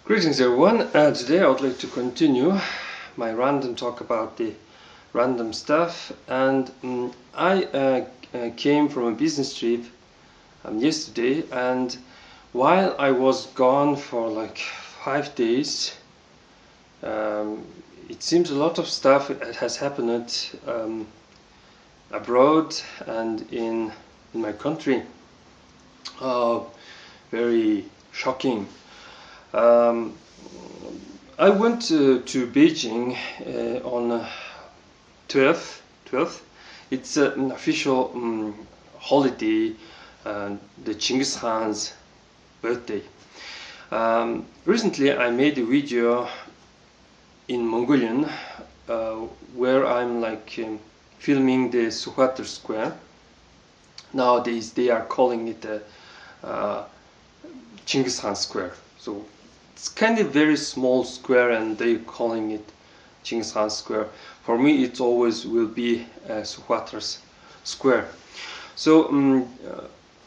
Greetings everyone. Today I would like to continue my random talk about the random stuff, and I came from a business trip yesterday, and while I was gone for like 5 days, it seems a lot of stuff has happened abroad and in my country. Very shocking. I went to Beijing on 12th. It's an official holiday, the Genghis Khan's birthday. Recently I made a video in Mongolian where I'm like filming the Sukhwater Square. Nowadays they are calling it the Genghis Khan Square. So it's kind of very small square and they're calling it Genghis Khan Square. For me it always will be Sukhwater's Square. So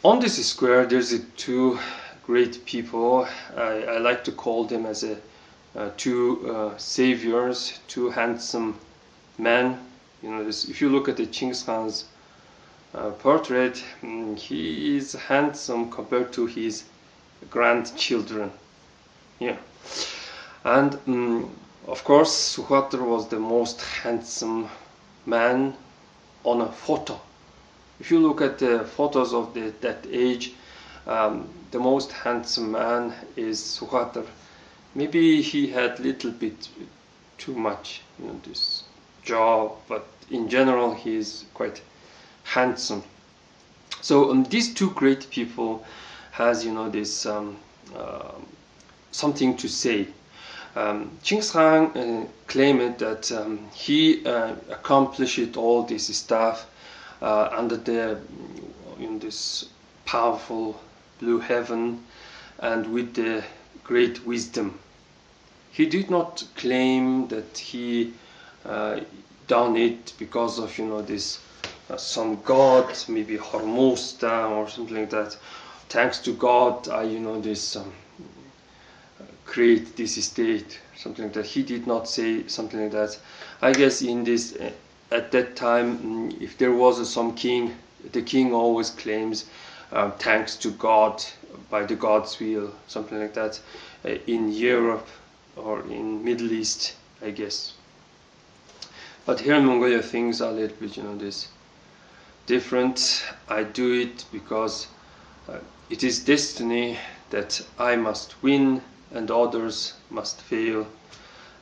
on this square there's two great people. I like to call them as two saviors, two handsome men. You know, if you look at the Genghis Khan's portrait, he is handsome compared to his grandchildren. Yeah, and of course Sukhwater was the most handsome man on a photo. If you look at the photos of that age, the most handsome man is Sukhwater. Maybe he had a little bit too much, you know, this jaw, but in general he is quite handsome. So these two great people has, you know, this something to say. Genghis Khan claimed that he accomplished all this stuff under this powerful blue heaven and with the great wisdom. He did not claim that he done it because of, you know, this some god, maybe Hormosta or something like that. Thanks to God, I, you know, this create this state, something like that. He did not say something like that. I guess in this at that time, if there was some king, the king always claims thanks to God, by the God's will, something like that. In Europe or in Middle East, I guess. But here in Mongolia things are a little bit, you know, this different. I do it because it is destiny that I must win and others must fail,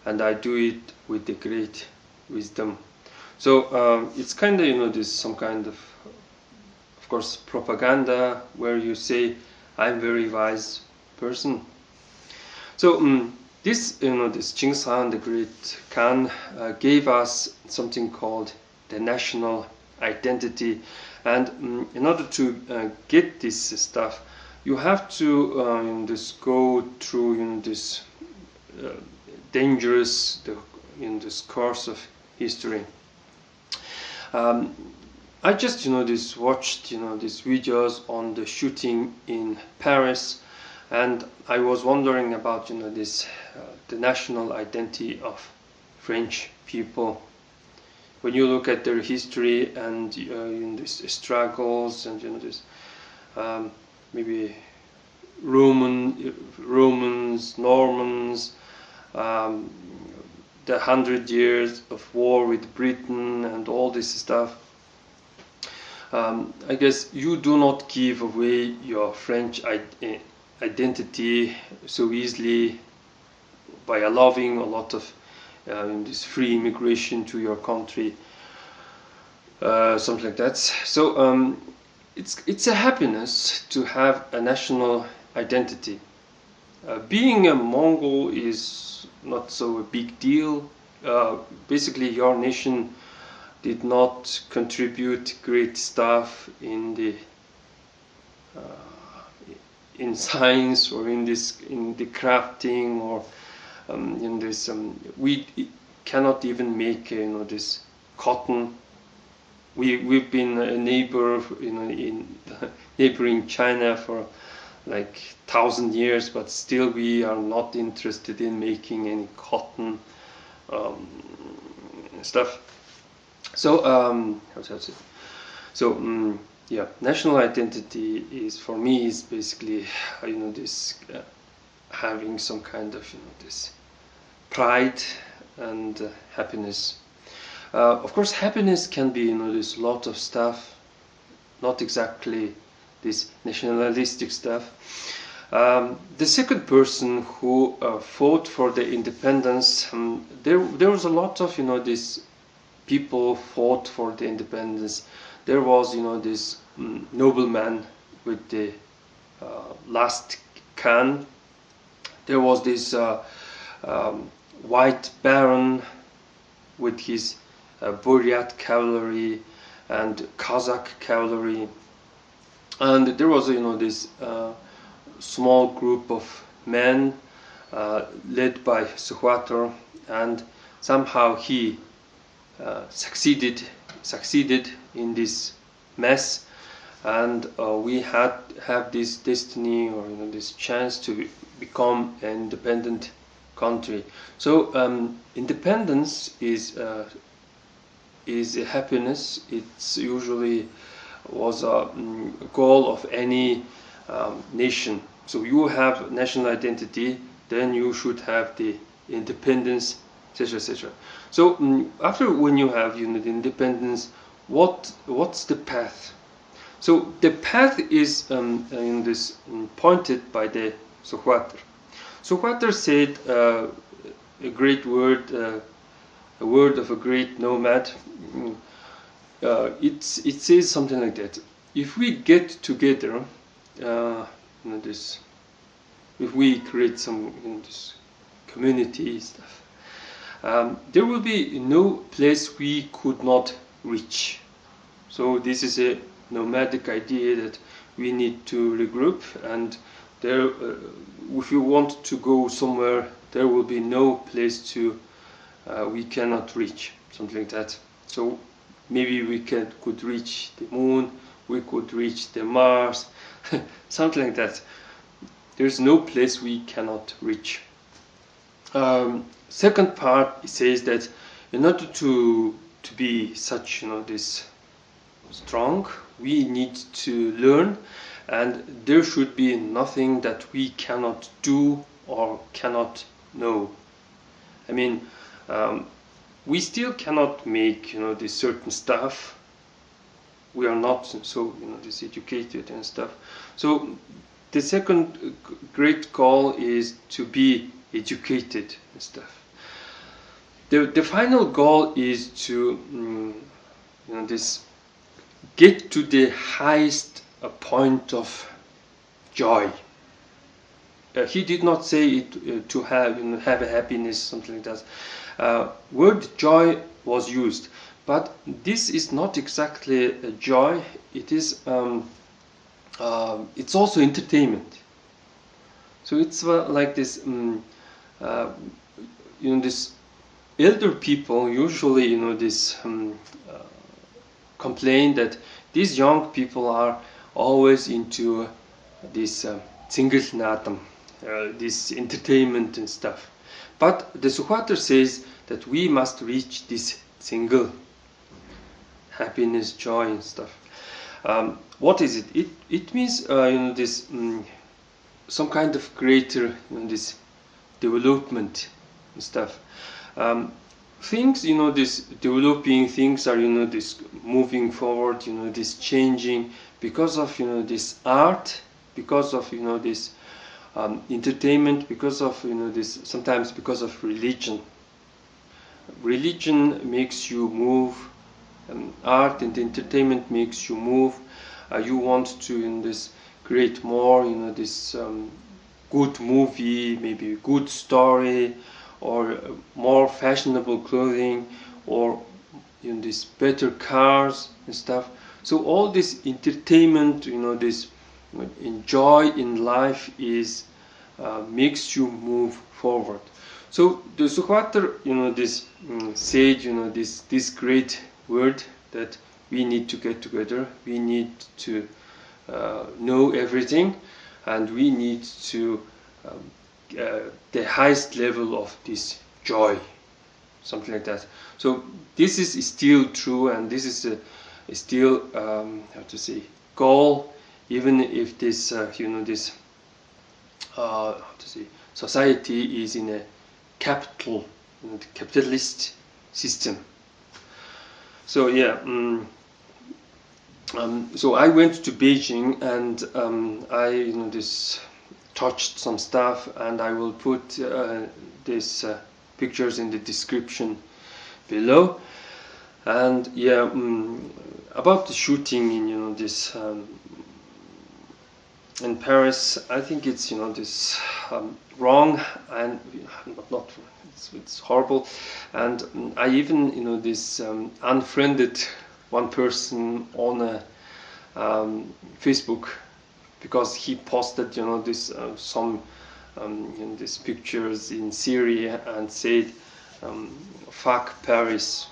and I do it with the great wisdom. So it's kind of, you know, this some kind of course, propaganda where you say I'm very wise person. So this, you know, this Genghis Khan, the great Khan, gave us something called the national identity, and in order to get this stuff, you have to just go through, you know, this dangerous, in this course of history. I just, you know, watched, you know, these videos on the shooting in Paris, and I was wondering about, you know, this the national identity of French people. When you look at their history and in these struggles and, you know, this maybe Romans, Normans, the 100 years of war with Britain and all this stuff. I guess you do not give away your French identity so easily by allowing a lot of this free immigration to your country, something like that. So it's a happiness to have a national identity. Being a Mongol is not so a big deal. Basically, your nation did not contribute great stuff in the in science or in the crafting or in this. We cannot even make, you know, this cotton. We've been a neighbor, you know, in neighboring China for like 1,000 years, but still we are not interested in making any cotton stuff. So yeah, national identity is, for me, is basically this having some kind of this pride and happiness. Of course, happiness can be this lot of stuff, not exactly this nationalistic stuff. The second person who fought for the independence, there was a lot of these people fought for the independence. There was this nobleman with the last can. There was this white baron with his Buryat cavalry and Kazakh cavalry, and there was this small group of men led by Sukhwater, and somehow he succeeded in this mess, and we have this destiny, or this chance to become an independent country. So independence is a happiness. It's usually was a goal of any nation. So you have national identity, then you should have the independence, etc., etc. So after, when you have the independence, what's the path? So the path is pointed by the Sukhwater. Sukhwater said a great word, a word of a great nomad. It says something like that: if we get together, if we create some this community stuff, there will be no place we could not reach. So this is a nomadic idea that we need to regroup, and there, if you want to go somewhere, there will be no place to we cannot reach, something like that. So maybe we could reach the moon, we could reach the Mars, something like that. There's no place we cannot reach. Second part says that in order to be such this strong, we need to learn, and there should be nothing that we cannot do or cannot know. I mean, we still cannot make this certain stuff. We are not so this educated and stuff. So the second great goal is to be educated and stuff. The final goal is to this get to the highest point of joy. He did not say it to have have a happiness, something like that. Word joy was used, but this is not exactly a joy. It is it's also entertainment. So it's like this this elder people usually this complain that these young people are always into this this entertainment and stuff. But the Sukhwater says that we must reach this single happiness, joy and stuff. What is it? It means this some kind of greater this development and stuff. Things this developing things are this moving forward, this changing because of this art, because of this entertainment, because of this, sometimes because of religion. Religion makes you move, art and entertainment makes you move. You want to this create more this good movie, maybe good story, or more fashionable clothing, or this better cars and stuff. So all this entertainment, this enjoy in life is makes you move forward. So the Sukhwater this said this great word that we need to get together, we need to know everything, and we need to the highest level of this joy, something like that. So this is still true, and this is still how to say goal, even if this this how to say society is in a capitalist system. So yeah, so I went to Beijing, and I this touched some stuff, and I will put these pictures in the description below. And yeah, about the shooting in this in Paris, I think it's this wrong, and not it's horrible, and I even this unfriended one person on a Facebook, because he posted this some these pictures in Syria and said fuck Paris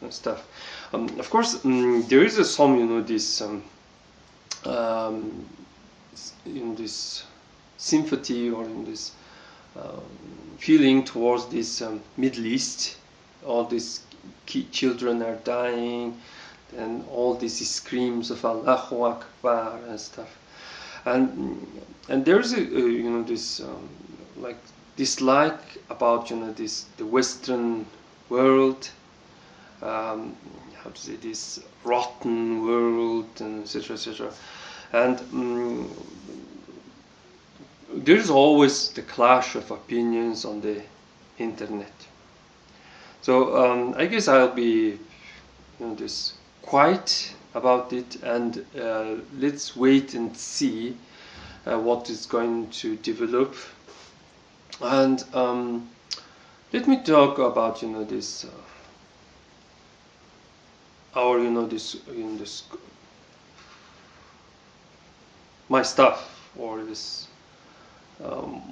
and stuff. Of course, there is some this in this sympathy, or in this feeling towards this Middle East. All these children are dying, and all these screams of Allahu Akbar and stuff, and there's a this like dislike about this the Western world, how to say, this rotten world, and etc., etc. And there's always the clash of opinions on the internet. So I guess I'll be this quiet about it, and let's wait and see what is going to develop. And let me talk about this our this my stuff, or this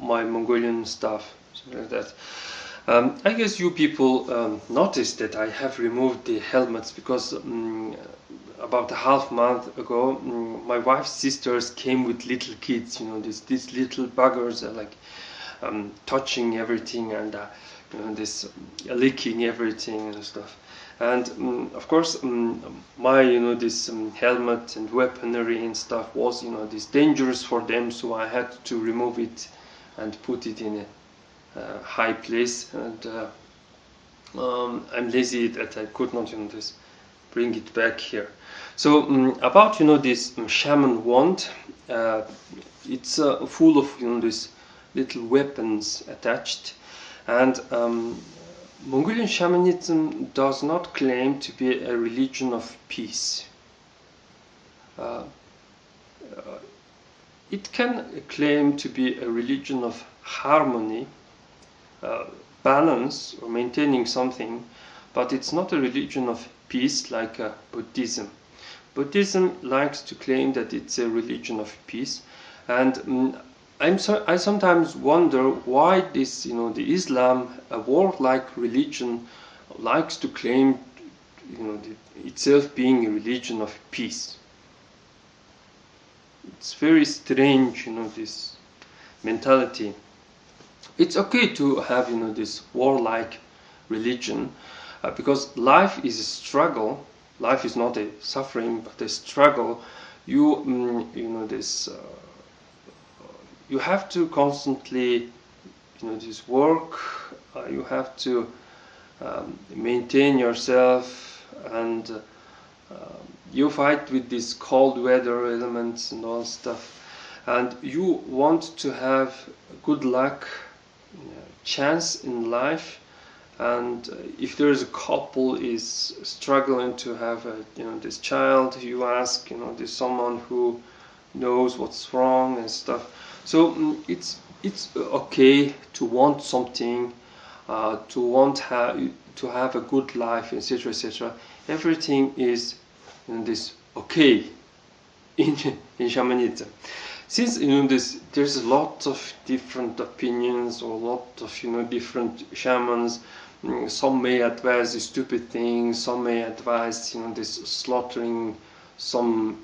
my Mongolian stuff, something like that. I guess you people noticed that I have removed the helmets, because about a half month ago, my wife's sisters came with little kids. These little buggers are like touching everything, and this licking everything and stuff. And of course, my this helmet and weaponry and stuff was this dangerous for them, so I had to remove it and put it in a high place. And I'm lazy that I could not this bring it back here. So about this shaman wand, it's full of these little weapons attached, and Mongolian shamanism does not claim to be a religion of peace. It can claim to be a religion of harmony, balance, or maintaining something, but it's not a religion of peace like Buddhism. Buddhism likes to claim that it's a religion of peace, and I sometimes wonder why this, the Islam, a warlike religion, likes to claim, itself being a religion of peace. It's very strange, this mentality. It's okay to have, this warlike religion, because life is a struggle. Life is not a suffering, but a struggle. You have to constantly, this work. You have to maintain yourself, and you fight with these cold weather elements and all stuff. And you want to have good luck, chance in life. And if there is a couple is struggling to have this child, you ask there's someone who knows what's wrong and stuff. So it's okay to want something, to have a good life, etc., etc. Everything is this okay in shamanism. Since there's a lot of different opinions, or a lot of different shamans. Some may advise stupid things. Some may advise this slaughtering some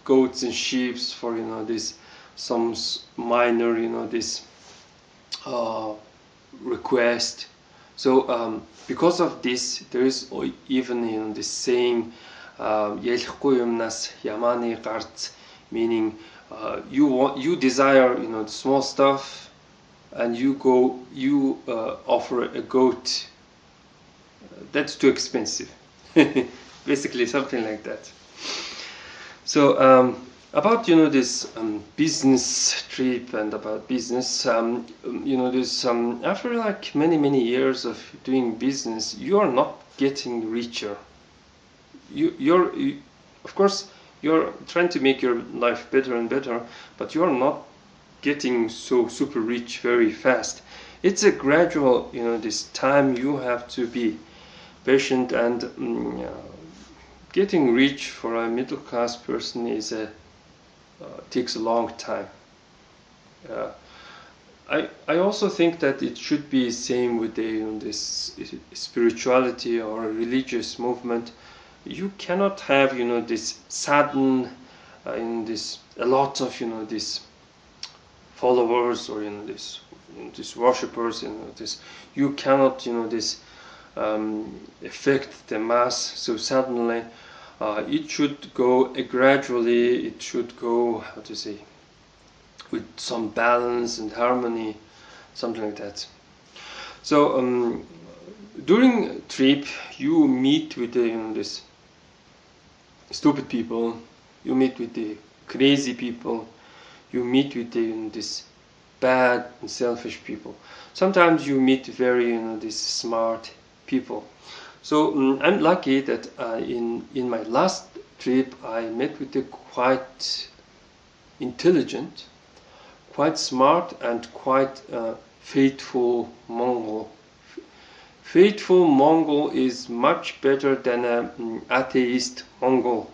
goats and sheep for this some minor, this request. So because of this, there is even this saying, "Ялихгүй юмнаас ямааны гарц," meaning you desire small stuff, and you offer a goat. That's too expensive. Basically something like that. So about this business trip and about business, this after like many years of doing business, you are not getting richer. Of course you're trying to make your life better and better, but you're not getting so super rich very fast. It's a gradual, this time you have to be patient, and getting rich for a middle class person is takes a long time. I also think that it should be same with this spirituality or a religious movement. You cannot have this sudden this a lot of this followers, or this worshippers, this you cannot this affect the mass so suddenly. It should go gradually. It should go, how to say, with some balance and harmony, something like that. So during trip, you meet with this stupid people, you meet with the crazy people, you meet with this bad and selfish people. Sometimes you meet very this smart people. So I'm lucky that in my last trip I met with a quite intelligent, quite smart, and quite faithful Mongol. Faithful Mongol is much better than an atheist Mongol.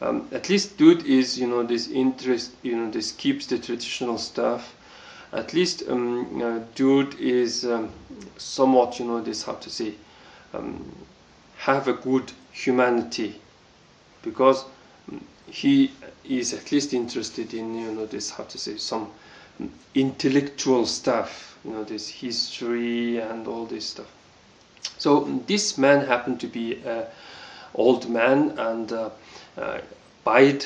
At least dude is this interest, this keeps the traditional stuff. At least dude is somewhat this, how to say, have a good humanity, because he is at least interested in this, how to say, some intellectual stuff, this history and all this stuff. So this man happened to be an old man and bide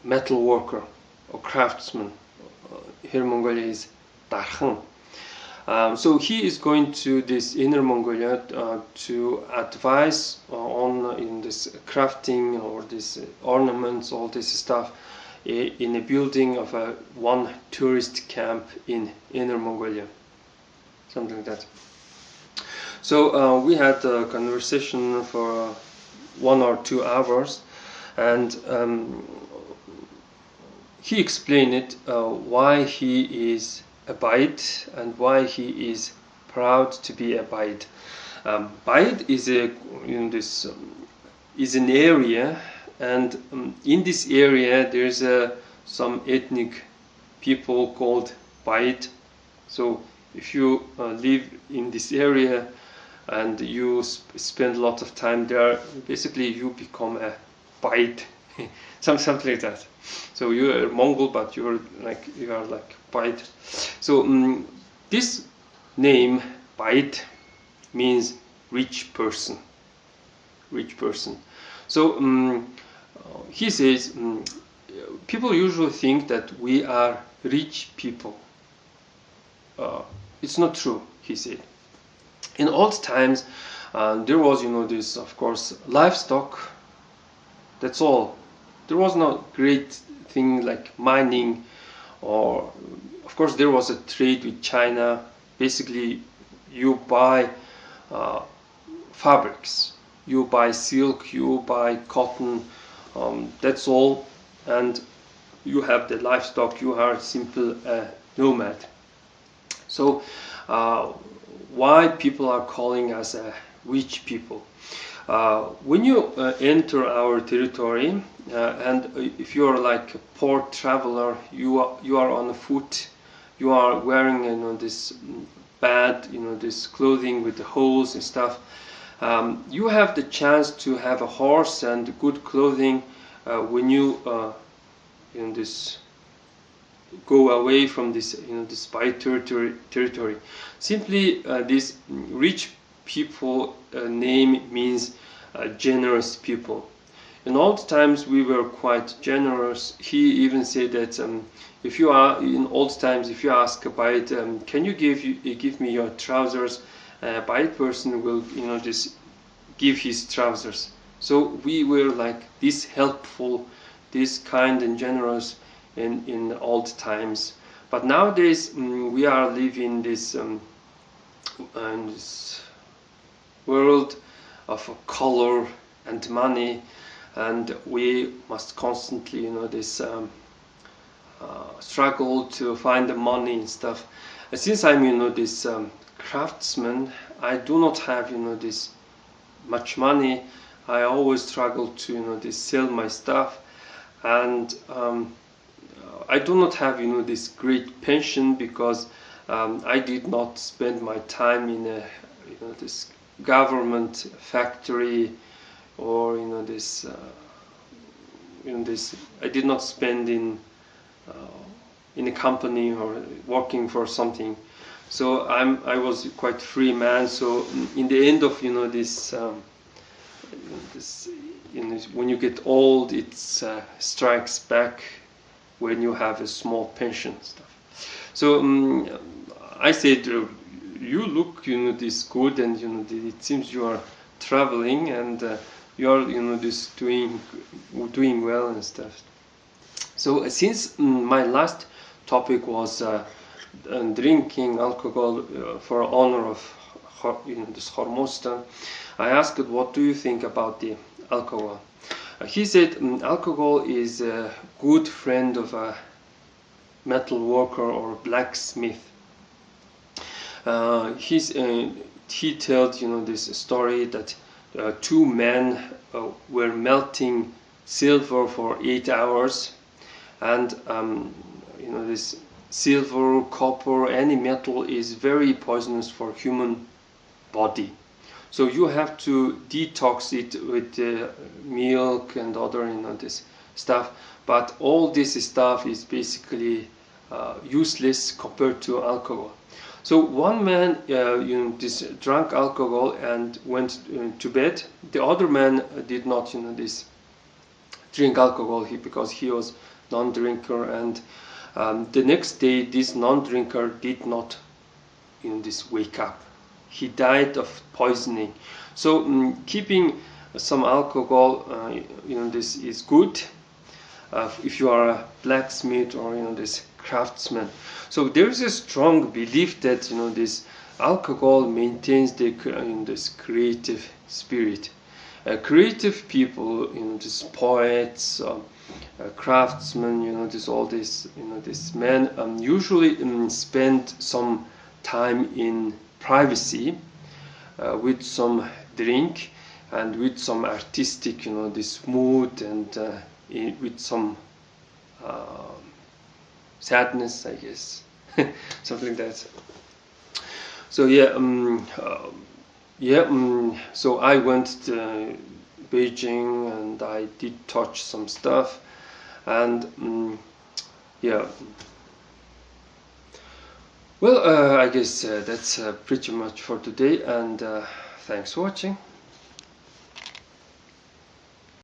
metal worker or craftsman. Here in Mongolia is darkhan. So he is going to this Inner Mongolia to advise on in this crafting or this ornaments, all this stuff, in a building of one tourist camp in Inner Mongolia, something like that. So we had a conversation for 1 or 2 hours, and he explained it, why he is a Bide and why he is proud to be a Bide. Bide is is an area, and in this area there's some ethnic people called Bide. So if you live in this area and you spend a lot of time there, basically you become a Bide. Something like that. So you're a Mongol, but you are like Bide. So this name Bide means rich person. Rich person. So he says people usually think that we are rich people. It's not true, he said. In old times, there was this, of course, livestock. That's all. There was no great thing like mining, or of course there was a trade with China. Basically you buy fabrics, you buy silk, you buy cotton, that's all, and you have the livestock. You are simple nomad. So why people are calling us rich people? When you enter our territory, and if you are like a poor traveler, you are on foot, you are wearing this bad this clothing with the holes and stuff, you have the chance to have a horse and good clothing when you this go away from this the spy territory. Simply this rich people name means generous people. In old times we were quite generous. He even said that if you are in old times, if you ask a Bait, can you give me your trousers, Bait person will just give his trousers. So we were like this helpful, this kind and generous in old times. But nowadays we are living this world of color and money, and we must constantly this struggle to find the money and stuff. Since I'm this craftsman, I do not have this much money. I always struggle to this sell my stuff, and I do not have this great pension because I did not spend my time in a this government factory, or this I did not spend in a company or working for something. So I was quite free man. So in the end of this when you get old, it strikes back when you have a small pension stuff. So I said, you look this good, and it seems you are traveling, and you are this doing well and stuff. So since my last topic was drinking alcohol for honor of this Hormozda, I asked, what do you think about the alcohol? He said alcohol is a good friend of a metal worker or blacksmith. He told this story that two men were melting silver for 8 hours, and this silver, copper, any metal is very poisonous for human body. So you have to detox it with milk and other this stuff. But all this stuff is basically useless compared to alcohol. So one man this drank alcohol and went to bed. The other man did not this drink alcohol because he was non-drinker, and the next day this non-drinker did not this wake up. He died of poisoning. So keeping some alcohol this is good if you are a blacksmith or this craftsman. So there is a strong belief that this alcohol maintains this creative spirit. Creative people, this poets, craftsmen, this all this this men usually spend some time in privacy with some drink and with some artistic this mood, and with some sadness, I guess. Something like that. So so I went to Beijing and I did touch some stuff, and well, I guess that's pretty much for today, and thanks for watching.